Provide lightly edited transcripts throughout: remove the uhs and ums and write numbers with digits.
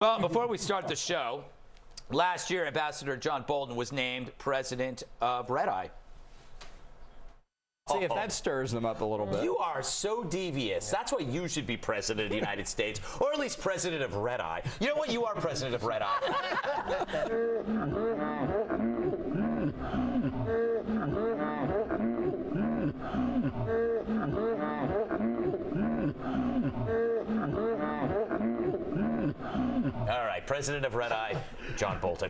Well, before we start the show, last year Ambassador John Bolton was named president of Red Eye. See if that stirs them up a little bit. You are so devious. That's why you should be president of the United States, or at least president of Red Eye. You know what? You are president of Red Eye. All right, president of Red Eye, John Bolton.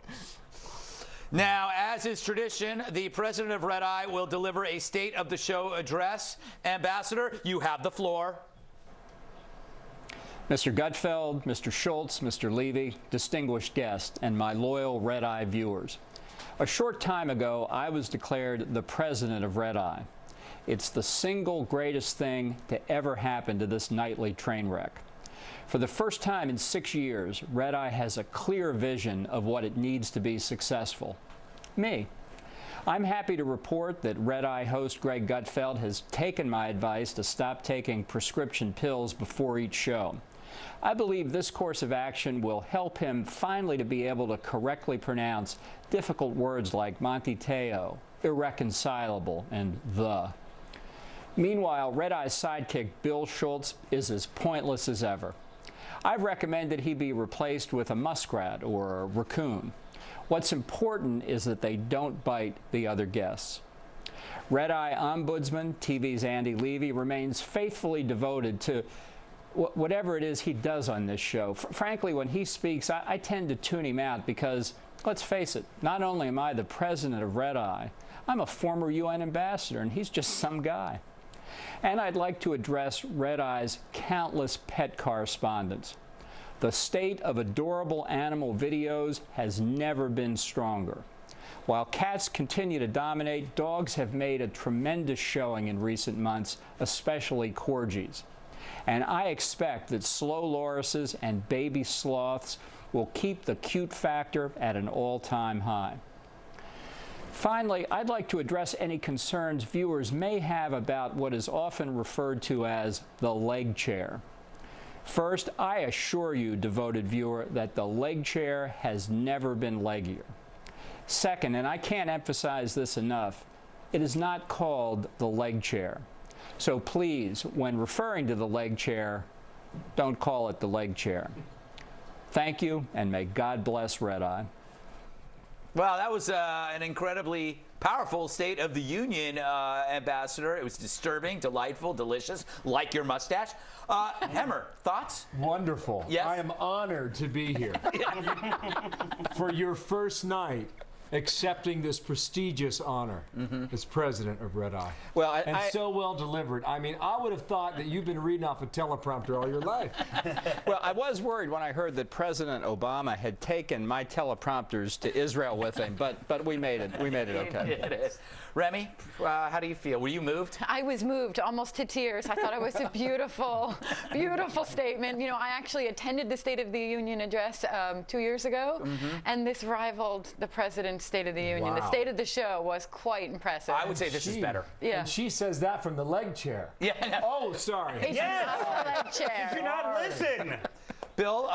Now, as is tradition, the president of Red Eye will deliver a State of the Show address. Ambassador, you have the floor. Mr. Gutfeld, Mr. Schultz, Mr. Levy, distinguished guests, and my loyal Red Eye viewers. A short time ago, I was declared the president of Red Eye. It's the single greatest thing to ever happen to this nightly train wreck. For the first time in 6 years, Red Eye has a clear vision of what it needs to be successful. Me. I'm happy to report that Red Eye host Greg Gutfeld has taken my advice to stop taking prescription pills before each show. I believe this course of action will help him finally to be able to correctly pronounce difficult words like Monte Teo, irreconcilable, and the. Meanwhile, Red Eye's sidekick Bill Schultz is as pointless as ever. I've recommended he be replaced with a muskrat or a raccoon. What's important is that they don't bite the other guests. Red Eye Ombudsman, TV's Andy Levy, remains faithfully devoted to whatever it is he does on this show. Frankly, when he speaks, I tend to tune him out because, let's face it, not only am I the president of Red Eye, I'm a former UN ambassador, and he's just some guy. And I'd like to address Red Eye's countless pet correspondents. The state of adorable animal videos has never been stronger. While cats continue to dominate, dogs have made a tremendous showing in recent months, especially corgis. And I expect that slow lorises and baby sloths will keep the cute factor at an all-time high. Finally, I'd like to address any concerns viewers may have about what is often referred to as the leg chair. First, I assure you, devoted viewer, that the leg chair has never been leggier. Second, and I can't emphasize this enough, it is not called the leg chair. So please, when referring to the leg chair, don't call it the leg chair. Thank you, and may God bless Red Eye. Well, that was an incredibly powerful State of the Union, Ambassador. It was disturbing, delightful, delicious, like your mustache. Hemmer, thoughts? Wonderful. Yes? I am honored to be here for your first night accepting this prestigious honor as president of Red Eye. Well, so well delivered. I mean, I would have thought that you've been reading off a teleprompter all your life. Well, I was worried when I heard that President Obama had taken my teleprompters to Israel with him, but we made it. We made it okay. It is. Remy, how do you feel? Were you moved? I was moved almost to tears. I thought it was a beautiful, beautiful statement. You know, I actually attended the State of the Union address 2 years ago, and this rivaled the President's State of the Union. Wow. The State of the Show was quite impressive. I would say this is better. Yeah. And she says that from the leg chair. Yeah. Oh, sorry. It's not the leg chair. Did you not listen? Bill,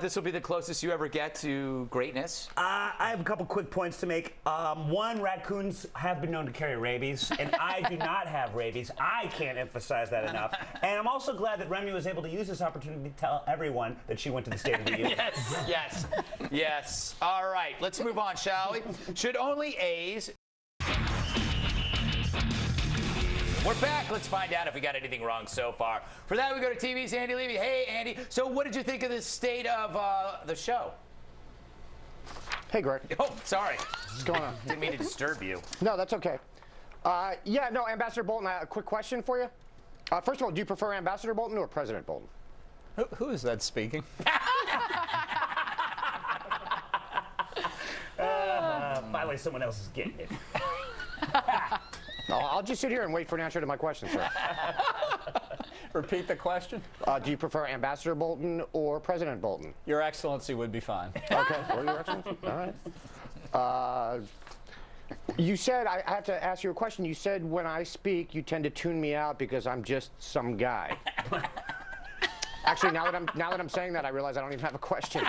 this will be the closest you ever get to greatness. I have a couple quick points to make. One, raccoons have been known to carry rabies, and I do not have rabies. I can't emphasize that enough. And I'm also glad that Remy was able to use this opportunity to tell everyone that she went to the State of the Union. Yes, yes, yes. All right, let's move on, shall we? Should only A's... We're back. Let's find out if we got anything wrong so far. For that, we go to TV's Andy Levy. Hey, Andy. So what did you think of the state of the show? Hey, Greg. Oh, sorry. What's going on? Didn't mean to disturb you. No, that's okay. Yeah, no, Ambassador Bolton, I have a quick question for you. First of all, do you prefer Ambassador Bolton or President Bolton? Who is that speaking? Finally, someone else is getting it. No, I'll just sit here and wait for an answer to my question, sir. Repeat the question. Do you prefer Ambassador Bolton or President Bolton? Your Excellency would be fine. Okay, well, Your Excellency. All right. You said, I have to ask you a question. You said when I speak, you tend to tune me out because I'm just some guy. Actually, now that I'm saying that, I realize I don't even have a question.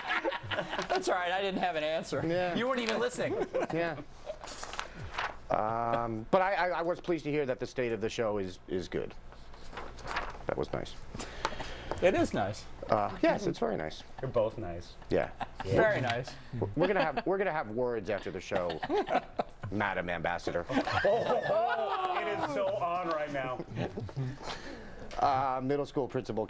That's all right. I didn't have an answer. Yeah. You weren't even listening. Yeah. But I was pleased to hear that the state of the show is good. That was nice. It is nice. Yes, it's very nice. You're both nice. Yeah. Very nice. We're gonna have words after the show, Madam Ambassador. It is so on right now. Middle school principal.